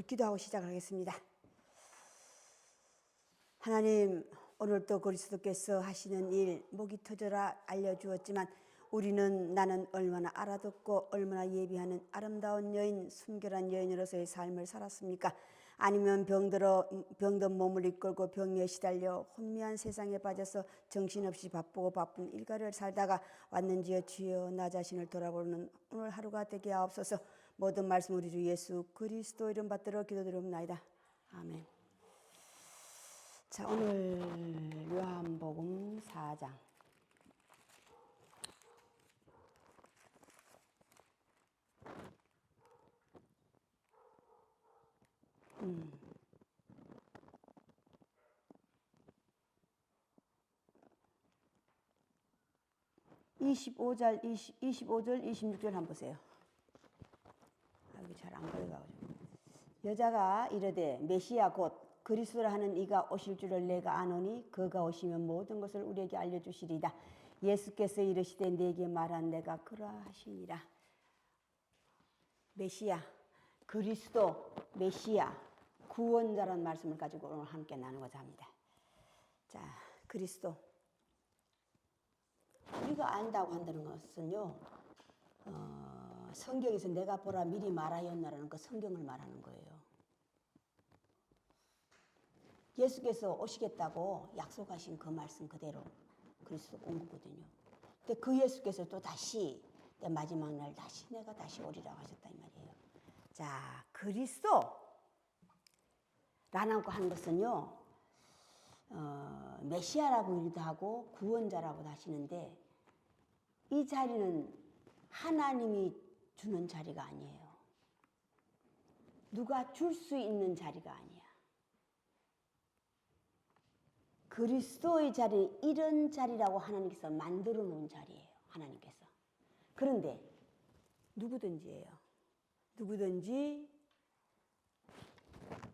기도하고 시작하겠습니다. 하나님, 오늘도 그리스도께서 하시는 일 목이 터져라 알려주었지만 나는 얼마나 알아듣고 얼마나 예비하는 아름다운 여인, 순결한 여인으로서의 삶을 살았습니까? 아니면 병든 몸을 이끌고 병에 시달려 혼미한 세상에 빠져서 정신없이 바쁜 일과를 살다가 왔는지요. 주여, 나 자신을 돌아보는 오늘 하루가 되게 하옵소서. 모든 말씀 우리 주 예수 그리스도 이름 받들어 기도드리옵나이다. 아멘. 자, 오늘 요한복음 4장. 25절, 26절 한번 보세요. 여기 잘 안 보여가지고. 여자가 이르되 메시아 곧 그리스도라 하는 이가 오실 줄을 내가 아노니 그가 오시면 모든 것을 우리에게 알려주시리다. 예수께서 이르시되 내게 말한 내가 그러하시니라. 메시아, 그리스도, 메시아, 구원자라는 말씀을 가지고 오늘 함께 나누고자 합니다. 자, 그리스도. 우리가 안다고 한다는 것은요, 성경에서 내가 보라 미리 말하였나라는 그 성경을 말하는 거예요. 예수께서 오시겠다고 약속하신 그 말씀 그대로 그리스도 온 거거든요. 근데 그 예수께서 또 다시 마지막 날 내가 다시 오리라고 하셨다 이 말이에요. 자, 그리스도라고 하는 것은요, 메시아라고 일도 하고 구원자라고도 하시는데 이 자리는 하나님이 주는 자리가 아니에요. 누가 줄 수 있는 자리가 아니야. 그리스도의 자리는 이런 자리라고 하나님께서 만들어 놓은 자리예요. 하나님께서. 그런데 누구든지예요. 누구든지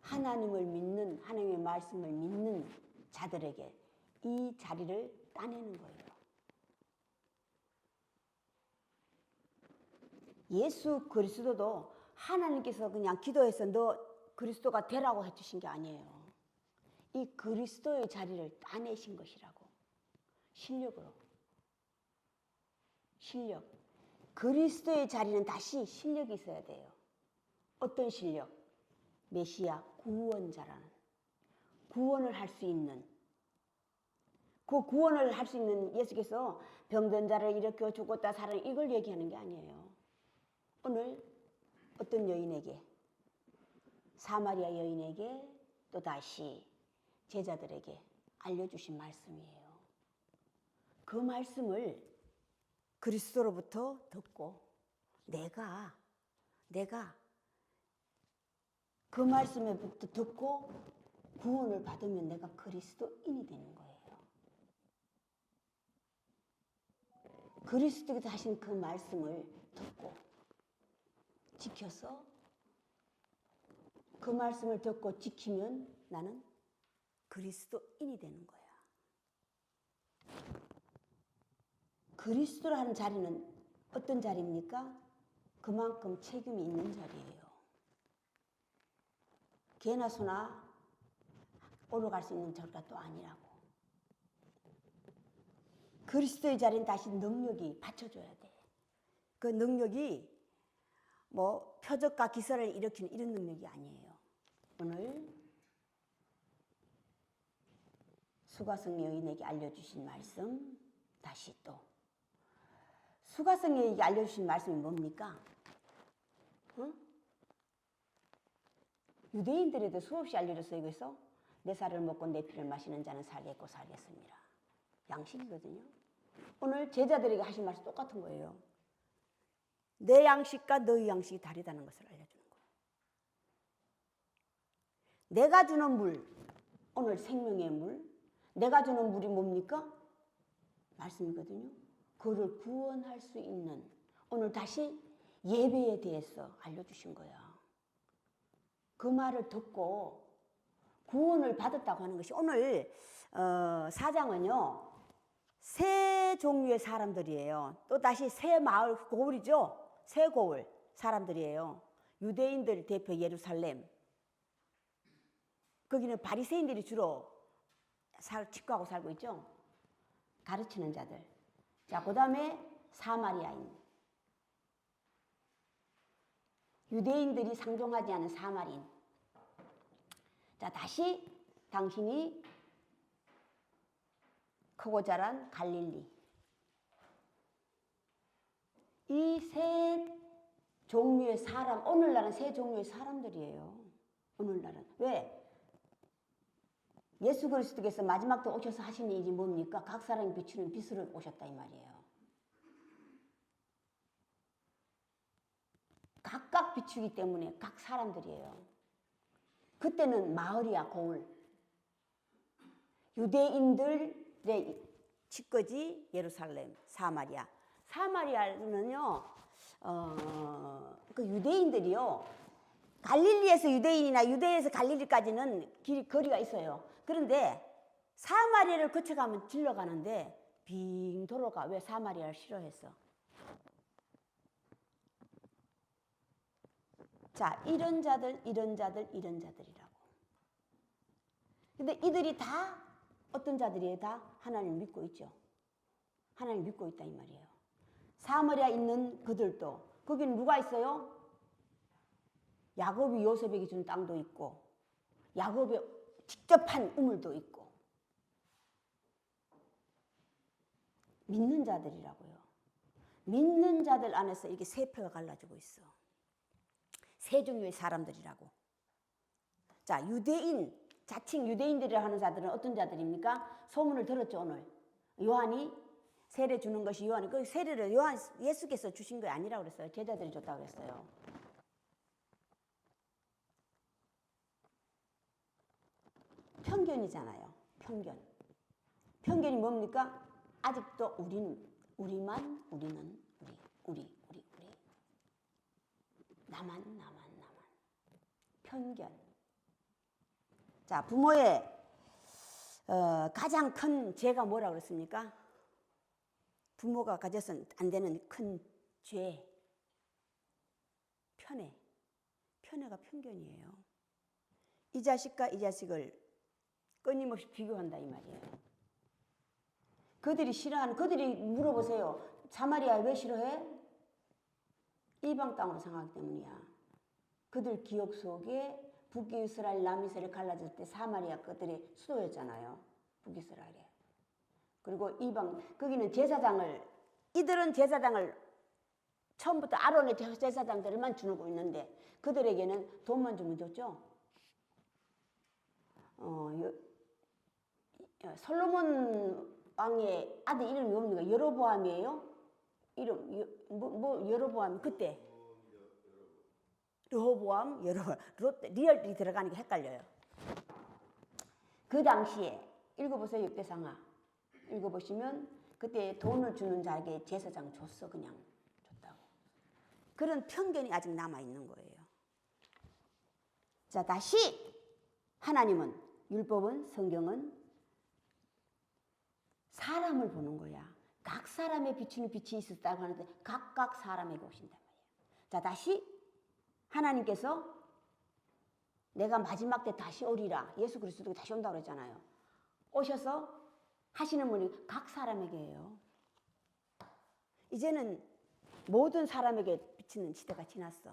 하나님을 믿는, 하나님의 말씀을 믿는 자들에게 이 자리를 따내는 거예요. 예수 그리스도도 하나님께서 그냥 기도해서 너 그리스도가 되라고 해주신 게 아니에요. 이 그리스도의 자리를 따내신 것이라고. 실력으로. 실력. 그리스도의 자리는 다시 실력이 있어야 돼요. 어떤 실력? 메시아, 구원자라는. 구원을 할 수 있는. 그 구원을 할 수 있는 예수께서 병든 자를 일으켜 죽었다 살아 이걸 얘기하는 게 아니에요. 오늘 어떤 여인에게, 사마리아 여인에게 또 다시 제자들에게 알려주신 말씀이에요. 그 말씀을 그리스도로부터 듣고 내가 그 말씀에부터 듣고 구원을 받으면 내가 그리스도인이 되는 거예요. 그리스도께서 하신 그 말씀을 듣고 지켜서 그 말씀을 듣고 지키면 나는 그리스도인이 되는 거야. 그리스도라는 자리는 어떤 자리입니까? 그만큼 책임이 있는 자리예요. 개나 소나 올라갈 수 있는 자리가 또 아니라고. 그리스도의 자리는 다시 능력이 받쳐줘야 돼. 그 능력이 뭐 표적과 기사를 일으키는 이런 능력이 아니에요. 오늘 수가성 여인에게 알려주신 말씀 다시 또 수가성 여인에게 알려주신 말씀이 뭡니까? 응? 유대인들에도 수없이 알려줬어요. 그래서 내 살을 먹고 내 피를 마시는 자는 살겠고 살겠습니다. 양식이거든요. 오늘 제자들에게 하신 말씀 똑같은 거예요. 내 양식과 너의 양식이 다르다는 것을 알려주는 거예요. 내가 주는 물, 오늘 생명의 물, 내가 주는 물이 뭡니까? 말씀이거든요. 그를 구원할 수 있는 오늘 다시 예배에 대해서 알려주신 거야. 그 말을 듣고 구원을 받았다고 하는 것이 오늘 사장은요. 세 종류의 사람들이에요. 또 다시 세 마을 고을이죠. 세 고을 사람들이에요. 유대인들 대표 예루살렘, 거기는 바리새인들이 주로 집거하고 살고 있죠. 가르치는 자들. 자, 그 다음에 사마리아인. 유대인들이 상종하지 않은 사마리인. 자, 다시 당신이 크고 자란 갈릴리. 이 세 종류의 사람, 오늘날은 세 종류의 사람들이에요. 오늘날은. 왜? 예수 그리스도께서 마지막 때 오셔서 하신 일이 뭡니까? 각 사람이 비추는 빛으로 오셨다 이 말이에요. 각각 비추기 때문에 각 사람들이에요. 그때는 마을이야, 고을. 유대인들의 집거지 예루살렘, 사마리아. 사마리아는요, 그 유대인들이요, 갈릴리에서 유대인이나 유대에서 갈릴리까지는 거리가 있어요. 그런데 사마리아를 거쳐가면 질러가는데 빙 돌아가. 왜 사마리아를 싫어했어? 자, 이런 자들, 이런 자들, 이런 자들이라고. 근데 이들이 다 어떤 자들이에요? 다 하나님 믿고 있죠. 하나님 믿고 있다 이 말이에요. 사마리아 있는 그들도 거기는 누가 있어요? 야곱이 요셉에게 준 땅도 있고 야곱이 직접 한 우물도 있고 믿는 자들이라고요. 믿는 자들 안에서 이렇게 세 표가 갈라지고 있어. 세 종류의 사람들이라고. 자, 유대인, 자칭 유대인들이라 하는 자들은 어떤 자들입니까? 소문을 들었죠, 오늘. 요한이 세례 주는 것이 요한이, 그 세례를 예수께서 주신 거 아니라고 그랬어요. 제자들이 줬다고 그랬어요. 편견이잖아요. 편견. 편견이 뭡니까? 아직도 우리는, 우리. 나만. 편견. 자, 부모의 가장 큰 죄가 뭐라고 그랬습니까? 부모가 가져서는 안 되는 큰 죄. 편애가 편견이에요. 이 자식과 이 자식을 끊임없이 비교한다 이 말이에요. 그들이 물어보세요. 사마리아 왜 싫어해? 이방 땅으로 상하기 때문이야. 그들 기억 속에 북이스라엘, 남이스라엘 갈라질 때 사마리아 것들이 수도였잖아요. 북이스라엘에. 그리고 이방, 거기는 이들은 제사장을 처음부터 아론의 제사장들만 주고 있는데 그들에게는 돈만 주면 좋죠. 솔로몬 왕의 아들 이름이 뭡니까? 여로보암이에요? 여로보암 그때 르호보암, 리얼이 들어가니까 헷갈려요. 그 당시에 읽어보세요. 역대상하 읽어보시면 그때 돈을 주는 자에게 제사장 줬어. 그냥 줬다고. 그런 편견이 아직 남아있는 거예요. 자, 다시 하나님은, 율법은, 성경은 사람을 보는 거야. 각 사람의 비추는 빛이 있었다고 하는데 각각 사람에게 오신단 말이에요. 자, 다시 하나님께서 내가 마지막 때 다시 오리라. 예수 그리스도가 다시 온다고 그랬잖아요. 오셔서 하시는 분이 각 사람에게예요. 이제는 모든 사람에게 비치는 시대가 지났어.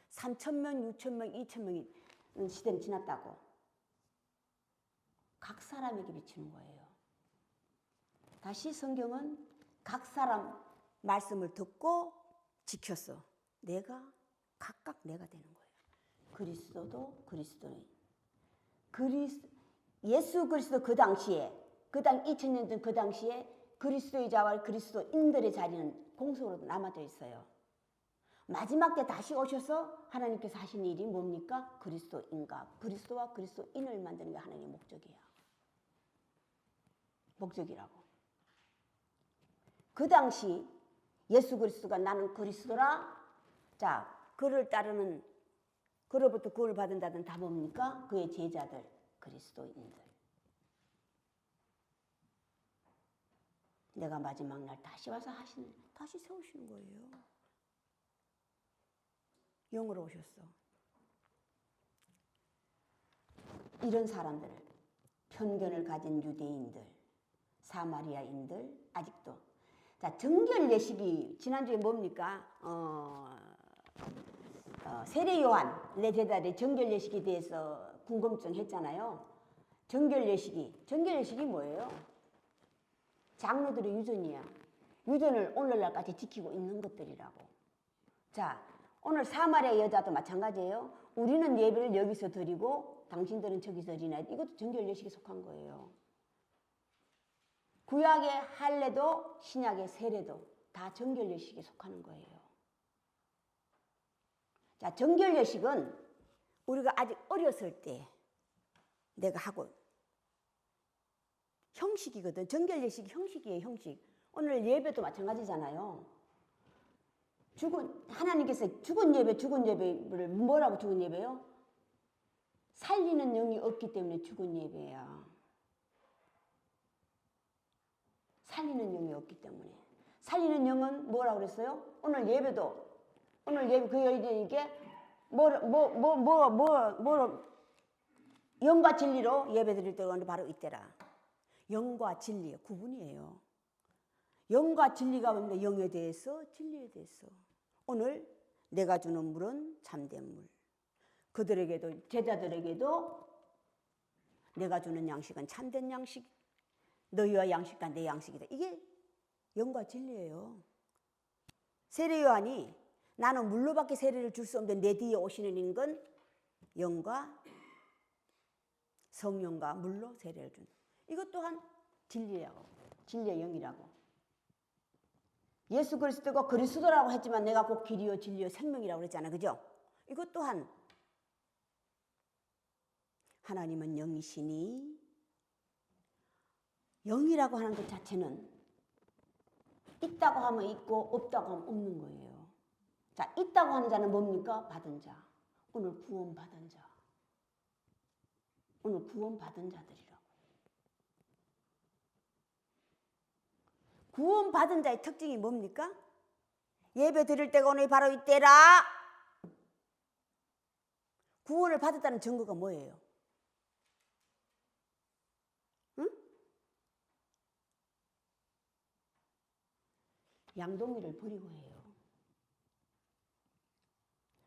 3,000명, 6,000명, 2,000명이 시대는 지났다고. 각 사람에게 비치는 거예요. 다시 성경은 각 사람 말씀을 듣고 지켰어. 각각 내가 되는 거예요. 그리스도도 그리스도인. 예수 그리스도 그 당시에, 2000년 전 그 당시에 그리스도의 자와 그리스도인들의 자리는 공석으로 남아져 있어요. 마지막 때 다시 오셔서 하나님께서 하신 일이 뭡니까? 그리스도와 그리스도인을 만드는 게 하나님의 목적이라고. 그 당시 예수 그리스도가 나는 그리스도라. 자, 그를 따르는, 그로부터 구원을 받은 자들은 다 뭡니까? 그의 제자들, 그리스도인들. 내가 마지막 날 다시 와서 다시 세우시는 거예요. 영으로 오셨어. 이런 사람들, 편견을 가진 유대인들, 사마리아인들 아직도. 자, 정결 예식이 지난주에 뭡니까? 세례 요한 내 제자들이 정결 예식에 대해서 궁금증 했잖아요. 정결 예식이 뭐예요? 장로들의 유전이야. 유전을 오늘날까지 지키고 있는 것들이라고. 자, 오늘 사마리아 여자도 마찬가지예요. 우리는 예배를 여기서 드리고 당신들은 저기서 드리나. 이것도 정결 예식에 속한 거예요. 구약의 할례도 신약의 세례도 다 정결 예식에 속하는 거예요. 자, 정결 예식은 우리가 아직 어렸을 때 내가 하고 형식이거든. 정결 예식이 형식이에요, 형식. 오늘 예배도 마찬가지잖아요. 하나님께서 죽은 예배를 뭐라고 죽은 예배요? 살리는 영이 없기 때문에 죽은 예배야. 살리는 영이 없기 때문에. 살리는 영은 뭐라고 그랬어요? 오늘 예배 그 여인에게 영과 진리로 예배 드릴 때가 바로 이때라. 영과 진리 구분이에요. 영과 진리가 뭡니까? 영에 대해서 진리에 대해서. 오늘 내가 주는 물은 참된 물. 그들에게도 제자들에게도 내가 주는 양식은 참된 양식. 너희와 양식과 내 양식이다. 이게 영과 진리예요. 세례 요한이 나는 물로밖에 세례를 줄 수 없는데 내 뒤에 오시는 이는 영과 성령과 물로 세례를 준다. 이것 또한 진리라고. 진리의 영이라고. 예수 그리스도가 그리스도라고 했지만 내가 곧 길이요 진리요 생명이라고 그랬잖아. 그죠? 이것 또한 하나님은 영이시니 영이라고 하는 것 자체는 있다고 하면 있고 없다고 하면 없는 거예요. 자, 있다고 하는 자는 뭡니까? 받은 자. 오늘 구원받은 자. 오늘 구원받은 자들이라고. 구원받은 자의 특징이 뭡니까? 예배 드릴 때가 오늘 바로 이때라. 구원을 받았다는 증거가 뭐예요? 응? 양동이를 버리고 해요.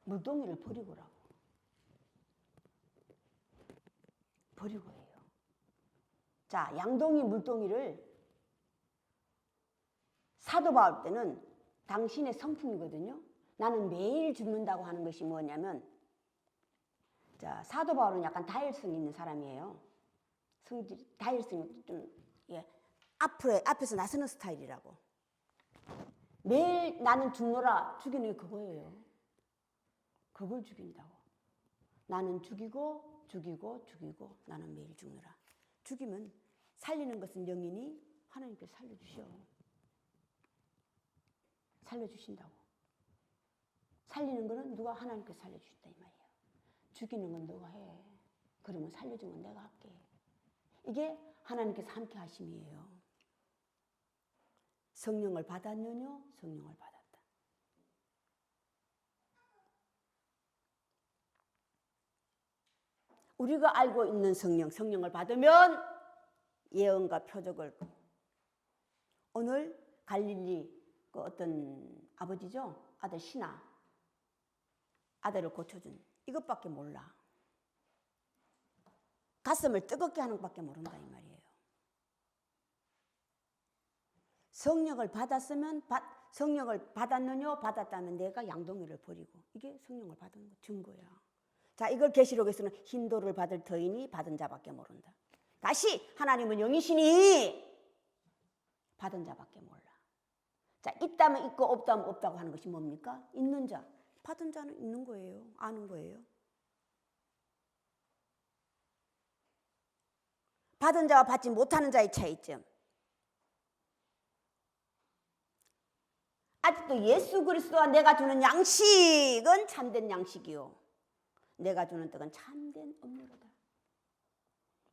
물동이를 버리고라고. 버리고 해요. 자, 양동이 물동이를 사도 바울 때는 당신의 성품이거든요. 나는 매일 죽는다고 하는 것이 뭐냐면, 자, 사도 바울은 약간 다혈성 있는 사람이에요. 성질이 다혈성이 좀 앞에서 나서는 스타일이라고. 매일 나는 죽노라. 죽이는 게 그거예요. 그걸 죽인다고. 나는 죽이고 나는 매일 죽노라. 죽이면 살리는 것은 영이니 하나님께서 살려주셔. 살려주신다고. 살리는 거는 누가 하나님께서 살려주신다 이 말이에요. 죽이는 건 너가 해. 그러면 살려준 건 내가 할게. 이게 하나님께서 함께 하심이에요. 성령을 받았느뇨? 성령을 받았다. 우리가 알고 있는 성령을 받으면 예언과 표적을. 오늘 갈릴리 그 어떤 아버지죠? 아들 신하. 아들을 고쳐준 이것밖에 몰라. 가슴을 뜨겁게 하는 것밖에 모른다 이 말이에요. 성령을 받았으면 성령을 받았느뇨? 받았다면 내가 양동이를 버리고. 이게 성령을 받은 거 증거야. 자, 이걸 계시록에서는 hin도를 받을 터이니 받은 자밖에 모른다. 다시 하나님은 영이시니 받은 자밖에 몰라. 자, 있다면 있고 없다면 없다고 하는 것이 뭡니까? 있는 자. 받은 자는 있는 거예요. 아는 거예요. 받은 자와 받지 못하는 자의 차이점. 아직도 예수 그리스도와 내가 주는 양식은 참된 양식이요. 내가 주는 떡은 참된 음료로다.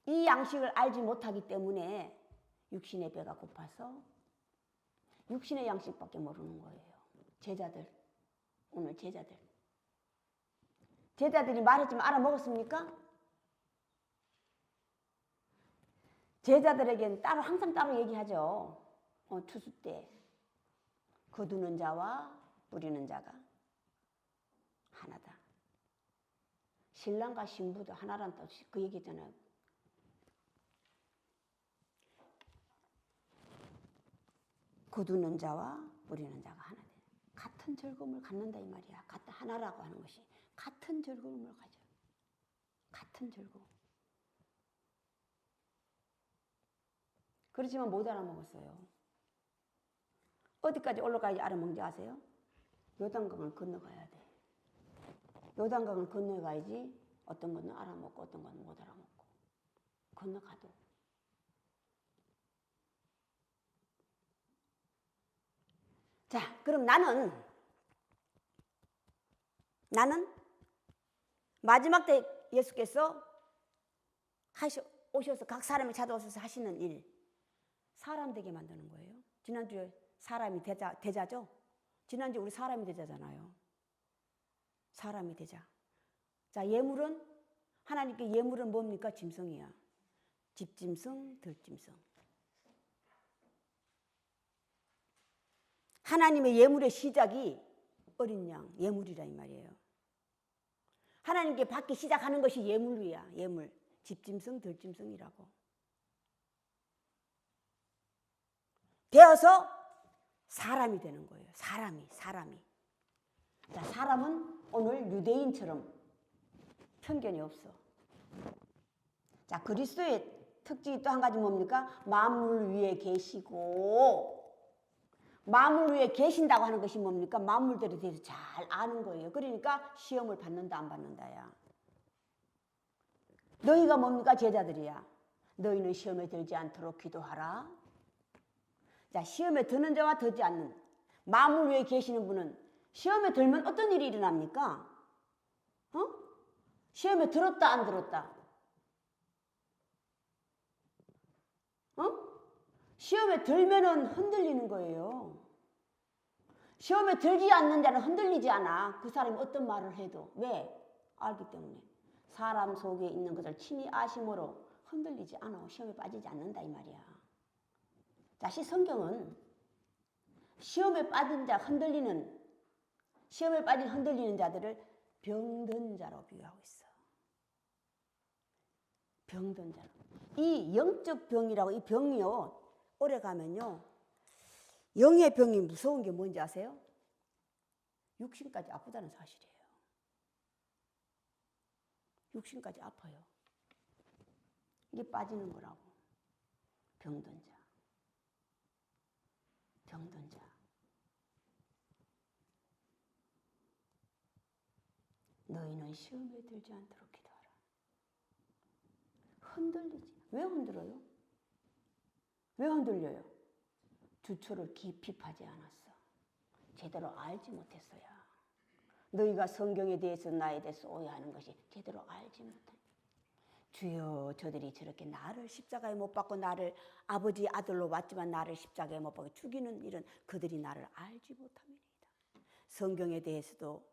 이 양식을 알지 못하기 때문에 육신의 배가 고파서 육신의 양식밖에 모르는 거예요. 제자들, 오늘 제자들이 말했지만 알아먹었습니까? 제자들에겐 따로 항상 따로 얘기하죠. 추수 때 거두는 자와 뿌리는 자가 하나다. 신랑과 신부도 하나란 뜻이 그 얘기잖아요. 거두는 자와 뿌리는 자가 하나 돼. 같은 즐거움을 갖는다 이 말이야. 같은 하나라고 하는 것이 같은 즐거움을 가져. 같은 즐거움. 그렇지만 못 알아먹었어요. 어디까지 올라가야지 알아먹는지 아세요? 요단강을 건너가야 돼. 요단강을 건너가야지 어떤 거는 알아먹고 어떤 거는 못 알아먹고 건너가도. 자, 그럼 나는 마지막 때 예수께서 오셔서 각 사람이 찾아오셔서 하시는 일, 사람 되게 만드는 거예요. 지난주에 사람이 되자죠? 지난주에 우리 사람이 되자잖아요. 사람이 되자. 자, 예물은, 하나님께 예물은 뭡니까? 짐승이야. 집짐승, 들짐승. 하나님의 예물의 시작이 어린 양, 예물이라 이 말이에요. 하나님께 받기 시작하는 것이 예물이야, 예물. 집짐승, 들짐승이라고. 되어서 사람이 되는 거예요. 사람이. 자, 사람은 오늘 유대인처럼 편견이 없어. 자, 그리스도의 특징이 또 한 가지 뭡니까? 만물 위에 계시고, 만물 위에 계신다고 하는 것이 뭡니까? 만물들에 대해서 잘 아는 거예요. 그러니까 시험을 받는다 안 받는다야. 너희가 뭡니까? 제자들이야. 너희는 시험에 들지 않도록 기도하라. 자, 시험에 드는 자와 들지 않는 만물 위에 계시는 분은 시험에 들면 어떤 일이 일어납니까? 시험에 들었다 안 들었다? 시험에 들면은 흔들리는 거예요. 시험에 들지 않는 자는 흔들리지 않아. 그 사람이 어떤 말을 해도. 왜? 알기 때문에. 사람 속에 있는 것을 친히 아심으로 흔들리지 않아. 시험에 빠지지 않는다 이 말이야. 자, 성경은 시험에 빠진 자, 시험에 빠진 흔들리는 자들을 병든 자로 비유하고 있어. 병든 자로. 이 영적 병이라고, 이 병이요, 오래 가면요, 영의 병이 무서운 게 뭔지 아세요? 육신까지 아프다는 사실이에요. 육신까지 아파요. 이게 빠지는 거라고. 병든 자. 병든 자. 너희는 시험에 들지 않도록 기도하라. 흔들리지. 왜 흔들어요? 왜 흔들려요? 주초를 깊이 파지 않았어. 제대로 알지 못했어요. 너희가 성경에 대해서 나에 대해서 오해하는 것이 제대로 알지 못해. 주여, 저들이 저렇게 나를 십자가에 못 박고 나를 아버지 아들로 왔지만 나를 십자가에 못 박고 죽이는 일은 그들이 나를 알지 못함이니이다. 성경에 대해서도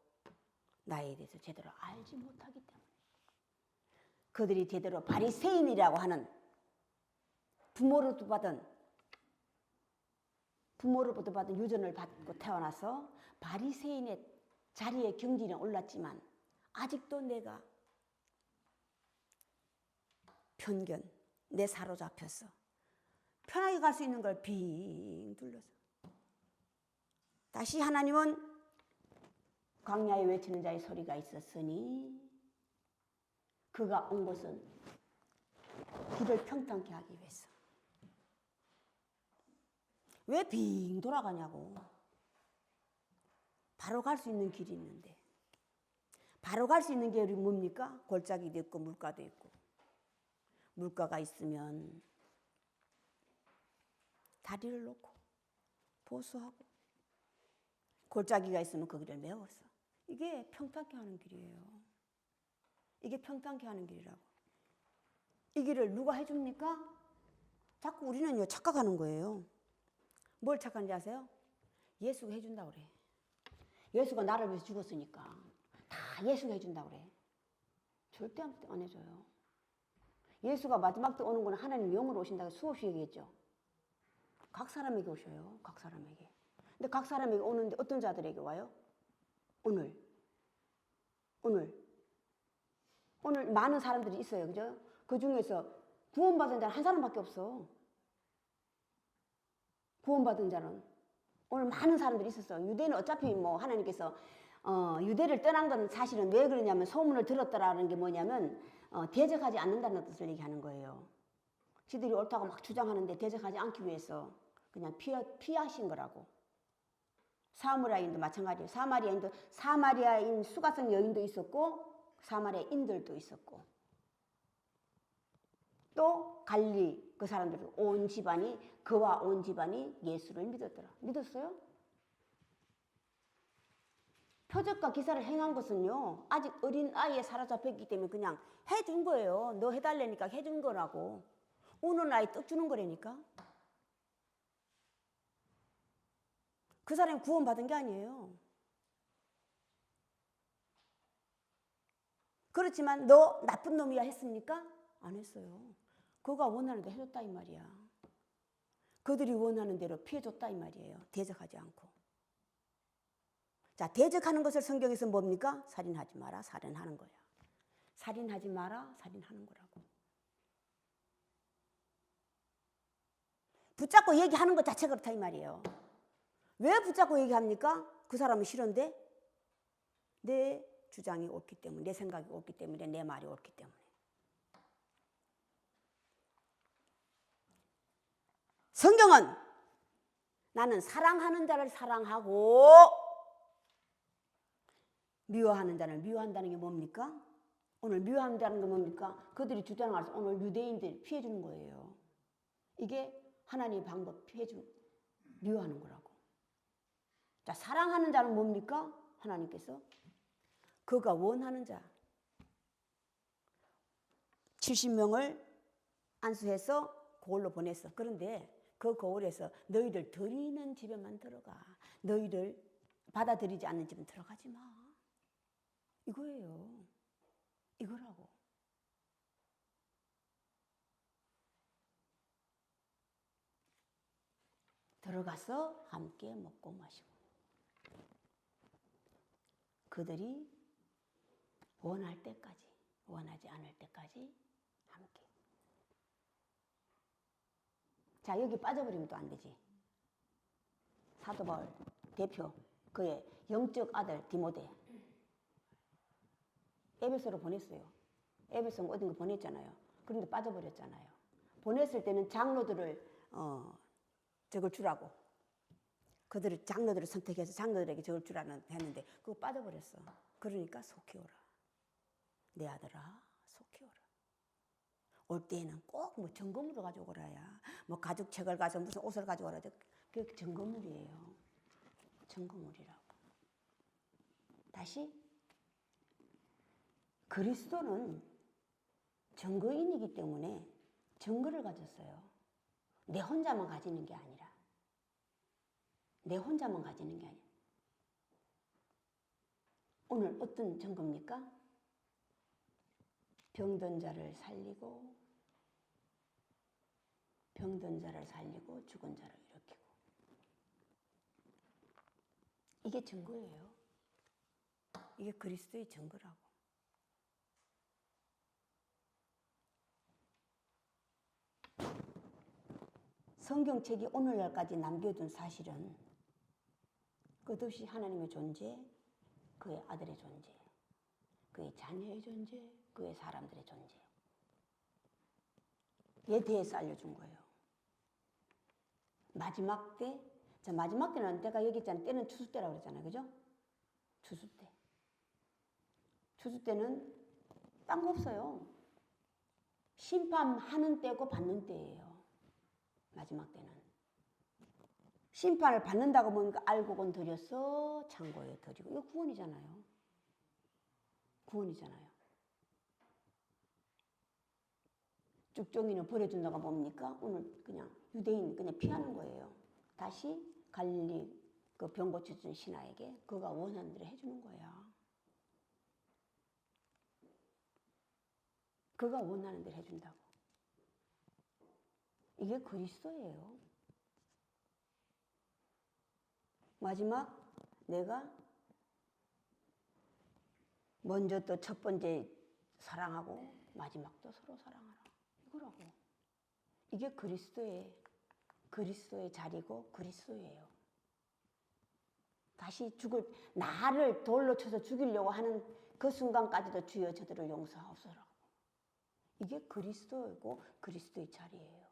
나에 대해서 제대로 알지 못하기 때문에. 그들이 제대로 바리새인이라고 하는 부모로부터 받은 유전을 받고 태어나서 바리새인의 자리에 경지는 올랐지만 아직도 내가 편견, 내 사로잡혔어. 편하게 갈 수 있는 걸 빙 둘러서. 다시 하나님은 광야에 외치는 자의 소리가 있었으니 그가 온 것은 길을 평탄케 하기 위해서. 왜 빙 돌아가냐고. 바로 갈 수 있는 길이 있는데. 바로 갈 수 있는 길이 뭡니까? 골짜기도 있고 물가도 있고. 물가가 있으면 다리를 놓고 보수하고, 골짜기가 있으면 그 길을 메웠어. 이게 평탄케 하는 길이에요. 이게 평탄케 하는 길이라고. 이 길을 누가 해줍니까? 자꾸 우리는요 착각하는 거예요. 뭘 착각하는지 아세요? 예수가 해준다고 그래. 예수가 나를 위해서 죽었으니까 다 예수가 해준다고 그래. 절대 안 해줘요. 예수가 마지막 때 오는 건 하나님 영으로 오신다고 수없이 얘기했죠. 각 사람에게 오셔요. 각 사람에게. 근데 각 사람에게 오는데 어떤 자들에게 와요? 오늘 많은 사람들이 있어요. 그죠? 그 중에서 구원받은 자는 한 사람밖에 없어. 구원받은 자는 오늘 많은 사람들이 있었어. 유대는 어차피 뭐 하나님께서 유대를 떠난 건 사실은 왜 그러냐면 소문을 들었더라는 게 뭐냐면 대적하지 않는다는 뜻을 얘기하는 거예요. 지들이 옳다고 막 주장하는데 대적하지 않기 위해서 그냥 피하신 거라고. 사마리아인도 마찬가지예요. 사마리아인 수가성 여인도 있었고 사마리아인들도 있었고 또 갈릴리 그 사람들 온 집안이 그와 온 집안이 예수를 믿었더라. 믿었어요? 표적과 기사를 행한 것은요 아직 어린 아이에 사로잡혔기 때문에 그냥 해준 거예요. 너 해달라니까 해준 거라고. 우는 아이 떡 주는 거라니까. 그 사람이 구원받은 게 아니에요. 그렇지만 너 나쁜 놈이야 했습니까? 안 했어요. 그가 원하는 대로 해줬다 이 말이야. 그들이 원하는 대로 피해줬다 이 말이에요. 대적하지 않고. 자, 대적하는 것을 성경에서 뭡니까? 살인하지 마라, 살인하는 거야. 살인하지 마라, 살인하는 거라고. 붙잡고 얘기하는 것 자체가 그렇다 이 말이에요. 왜 붙잡고 얘기합니까? 그 사람은 싫은데 내 주장이 옳기 때문에, 내 생각이 옳기 때문에, 내 말이 옳기 때문에. 성경은 나는 사랑하는 자를 사랑하고 미워하는 자를 미워한다는 게 뭡니까? 오늘 미워한다는 게 뭡니까? 그들이 주장해서 오늘 유대인들 피해주는 거예요. 이게 하나님의 방법 미워하는 거라고. 자, 사랑하는 자는 뭡니까? 하나님께서 그가 원하는 자 70명을 안수해서 고을로 보냈어. 그런데 그 고을에서 너희들 드리는 집에만 들어가. 너희들 받아들이지 않는 집은 들어가지 마. 이거예요. 이거라고. 들어가서 함께 먹고 마시고. 그들이 원할 때까지, 원하지 않을 때까지 함께. 자, 여기 빠져버리면 또 안 되지. 사도 바울 대표, 그의 영적 아들 디모데. 에베소로 보냈어요. 에베소 어딘가 보냈잖아요. 그런데 빠져버렸잖아요. 보냈을 때는 장로들을 적을 주라고. 그들을 장로들을 선택해서 장로들에게 적을 주라는 했는데 그거 빠져버렸어. 그러니까 속히 오라. 내 아들아 속히 오라. 올 때에는 꼭 뭐 점검으로 가지고 오라야. 뭐 가죽책을 가서 무슨 옷을 가지고 오라. 그게 점검물이에요. 점검물이라고. 다시 그리스도는 증거인이기 때문에 증거를 가졌어요. 내 혼자만 가지는 게 아니라. 내 혼자만 가지는 게 아니라. 오늘 어떤 증거입니까? 병든 자를 살리고 죽은 자를 일으키고. 이게 증거예요. 이게 그리스도의 증거라고. 성경책이 오늘날까지 남겨둔 사실은 끝없이 하나님의 존재, 그의 아들의 존재, 그의 자녀의 존재, 그의 사람들의 존재. 얘에 대해서 알려준 거예요. 마지막 때, 자, 마지막 때는 내가 얘기했잖아요. 때는 추수 때라고 그랬잖아요. 그죠? 추수 때. 추수 때는 딴 거 없어요. 심판하는 때고 받는 때예요. 마지막 때는. 심판을 받는다고 보니까 알고건 드렸어, 창고에 드리고. 이거 구원이잖아요. 구원이잖아요. 쭉종이는 버려준다고 뭡니까? 오늘 그냥 유대인 그냥 피하는 거예요. 다시 갈릴리 그 병 고쳐준 신하에게 그가 원하는 대로 해주는 거야. 그가 원하는 대로 해준다고. 이게 그리스도예요. 마지막 내가 먼저 또 첫 번째 사랑하고 마지막도 서로 사랑하라. 이거라고. 이게 그리스도의 자리고 그리스도예요. 다시 나를 돌로 쳐서 죽이려고 하는 그 순간까지도 주여 저들을 용서하옵소서라고. 이게 그리스도이고 그리스도의 자리예요.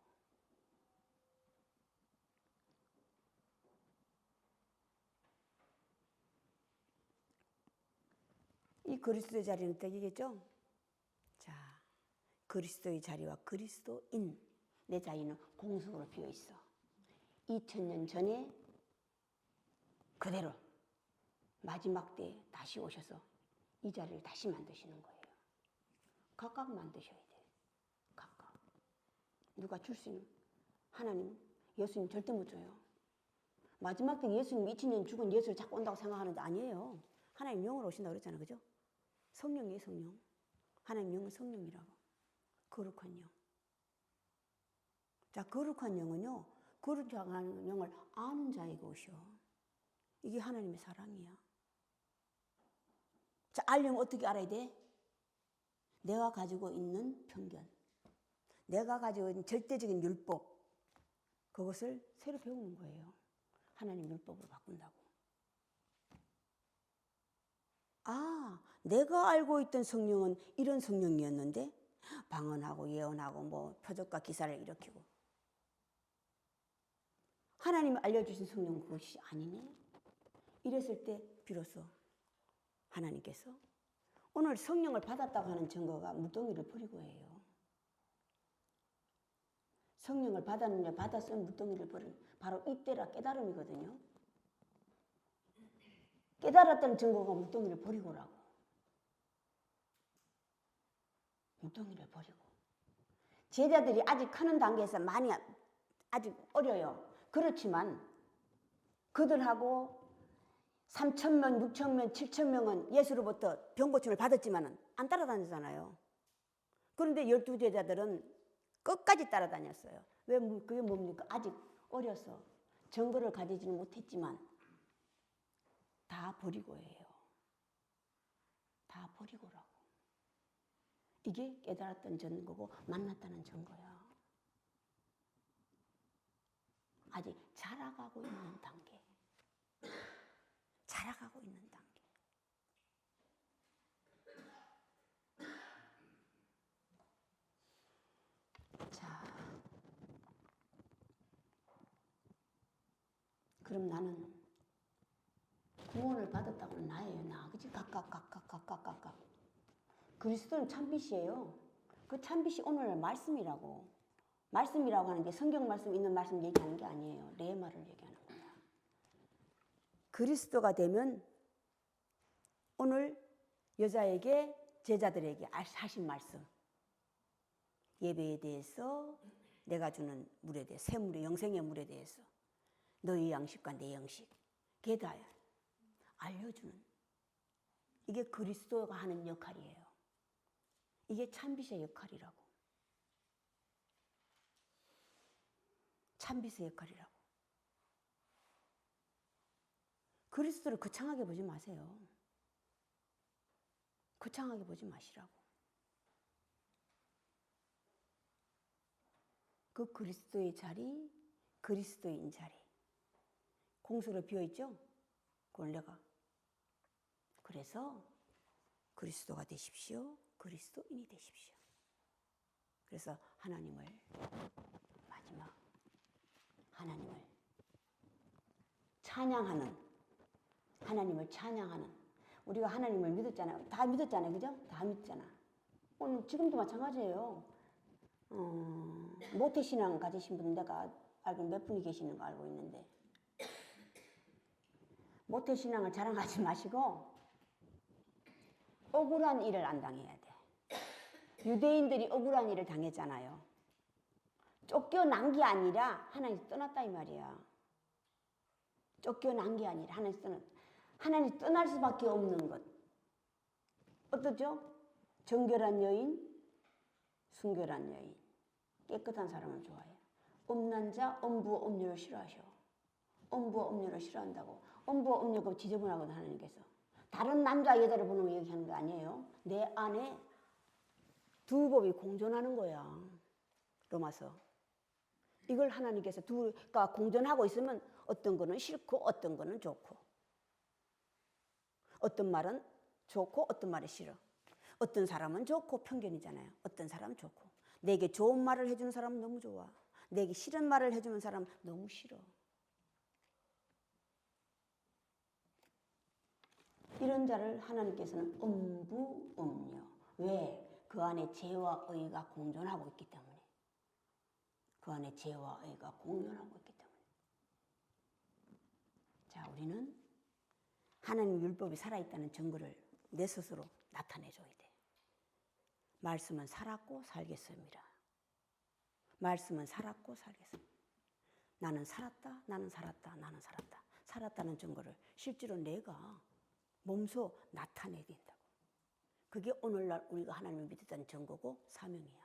이 그리스도의 자리는 뜻이겠죠? 자, 그리스도의 자리와 그리스도인, 내 자리는 공석으로 비어 있어. 2000년 전에 그대로 마지막 때에 다시 오셔서 이 자리를 다시 만드시는 거예요. 각각 만드셔야 돼. 각각. 누가 줄 수 있는? 하나님, 예수님 절대 못 줘요. 마지막 때 예수님 2000년 죽은 예수를 자꾸 온다고 생각하는데 아니에요. 하나님 영으로 오신다고 그랬잖아요. 그죠? 성령이에요, 성령. 하나님 영은 성령이라고. 거룩한 영. 자, 거룩한 영은요, 거룩한 영을 아는 자에게 오셔. 이게 하나님의 사랑이야. 자, 알려면 어떻게 알아야 돼? 내가 가지고 있는 편견, 내가 가지고 있는 절대적인 율법, 그것을 새로 배우는 거예요. 하나님 율법으로 바꾼다고. 아, 내가 알고 있던 성령은 이런 성령이었는데 방언하고 예언하고 뭐 표적과 기사를 일으키고, 하나님이 알려주신 성령은 그것이 아니네. 이랬을 때 비로소 하나님께서 오늘 성령을 받았다고 하는 증거가 물동이를 버리고 해요. 성령을 받았느냐 받았으면 물동이를 버린, 바로 이때라 깨달음이거든요. 깨달았다는 증거가 물동이를 버리고라고. 물동이를 버리고. 제자들이 아직 크는 단계에서 많이 아직 어려요. 그렇지만 그들하고 3,000명, 6,000명, 7,000명은 예수로부터 병고침을 받았지만 안 따라다녔잖아요. 그런데 12제자들은 끝까지 따라다녔어요. 왜? 그게 뭡니까? 아직 어려서 증거를 가지지는 못했지만 다 버리고 해요. 다 버리고라고. 이게 깨달았던 증거고 만났다는 증거야. 아직 자라가고 있는 단계. 자라가고 있는 단계. 자, 그럼 나는 구원을 받았다고는 나예요, 나. 그치? 각각. 그리스도는 참빛이에요. 그 참빛이 오늘 말씀이라고. 말씀이라고 하는 게 성경 말씀 있는 말씀 얘기하는 게 아니에요. 레마를 얘기하는 거야. 그리스도가 되면 오늘 여자에게, 제자들에게 하신 말씀. 예배에 대해서, 내가 주는 물에 대해서, 샘물의 영생의 물에 대해서, 너의 양식과 내 양식, 그게 다 알려주는, 이게 그리스도가 하는 역할이에요. 이게 참빛의 역할이라고. 참빛의 역할이라고. 그리스도를 거창하게 보지 마세요. 거창하게 보지 마시라고. 그 그리스도의 자리, 그리스도인 자리. 공수로 비어있죠? 그걸 내가. 그래서 그리스도가 되십시오. 그리스도인이 되십시오. 그래서 하나님을, 마지막 하나님을 찬양하는, 하나님을 찬양하는, 우리가 하나님을 믿었잖아요. 다 믿었잖아요. 그죠? 다 믿잖아. 오늘 지금도 마찬가지예요. 모태신앙 가지신 분 내가 알고 몇 분이 계시는 거 알고 있는데, 모태신앙을 자랑하지 마시고 억울한 일을 안 당해야 돼. 유대인들이 억울한 일을 당했잖아요. 쫓겨난 게 아니라 하나님이 떠났다 이 말이야. 쫓겨난 게 아니라 하나님이 떠날 수밖에 없는 것. 어떠죠? 정결한 여인, 순결한 여인. 깨끗한 사람을 좋아해요. 음란 자 음부 음녀를 싫어하셔. 음부 음녀를 싫어한다고. 음부 음녀가 지저분하거든 하나님께서. 다른 남자 여자를 보는 거 얘기하는 거 아니에요. 내 안에 두 법이 공존하는 거야. 로마서. 이걸 하나님께서 둘가 공존하고 있으면 어떤 거는 싫고 어떤 거는 좋고, 어떤 말은 좋고 어떤 말이 싫어. 어떤 사람은 좋고 편견이잖아요. 어떤 사람은 좋고. 내게 좋은 말을 해주는 사람은 너무 좋아. 내게 싫은 말을 해주는 사람은 너무 싫어. 이런 자를 하나님께서는 음부음녀. 왜? 그 안에 죄와 의가 공존하고 있기 때문에. 그 안에 죄와 의가 공존하고 있기 때문에. 자, 우리는 하나님 율법이 살아있다는 증거를 내 스스로 나타내줘야 돼. 말씀은 살았고 살겠습니다. 말씀은 살았고 살겠습니다. 나는 살았다, 나는 살았다, 나는 살았다. 살았다는 증거를 실제로 내가 몸소 나타내야 된다고. 그게 오늘날 우리가 하나님을 믿었다는 증거고 사명이야.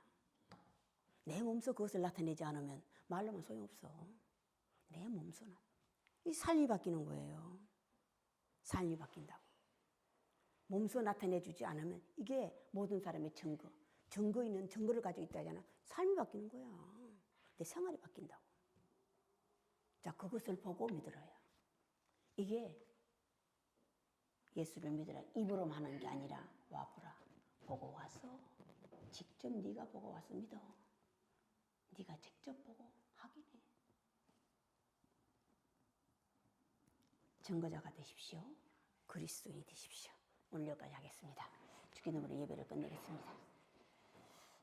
내 몸소 그것을 나타내지 않으면 말로만 소용없어. 내 몸소 이 삶이 바뀌는 거예요. 삶이 바뀐다고. 몸소 나타내주지 않으면 이게 모든 사람의 증거. 증거 있는 증거를 가지고 있다잖아. 삶이 바뀌는 거야. 내 생활이 바뀐다고. 자, 그것을 보고 믿으라요. 이게 예수를 믿으라 입으로만 하는 게 아니라 와보라. 보고 와서 직접 네가 보고 와서 믿어. 네가 직접 보고 확인해. 증거자가 되십시오. 그리스도인이 되십시오. 오늘 여기까지 하겠습니다. 주께 이름으로 예배를 끝내겠습니다.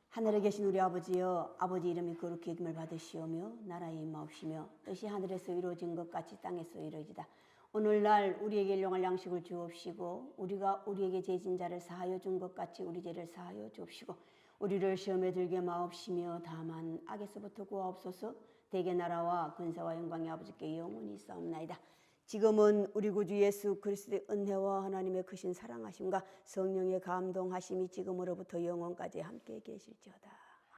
하늘에 계신 우리 아버지여, 아버지 이름이 거룩히 여김을 받으시오며 나라의 임하옵시며 뜻이 하늘에서 이루어진 것 같이 땅에서 이루어지다. 오늘날 우리에게 일용할 양식을 주옵시고 우리가 우리에게 죄진 자를 사하여 준 것 같이 우리 죄를 사하여 주옵시고 우리를 시험에 들게 마옵시며 다만 악에서부터 구하옵소서. 대개 나라와 근세와 영광이 아버지께 영원히 있사옵나이다. 지금은 우리 구주 예수 그리스도의 은혜와 하나님의 크신 사랑하심과 성령의 감동하심이 지금으로부터 영원까지 함께 계실지어다.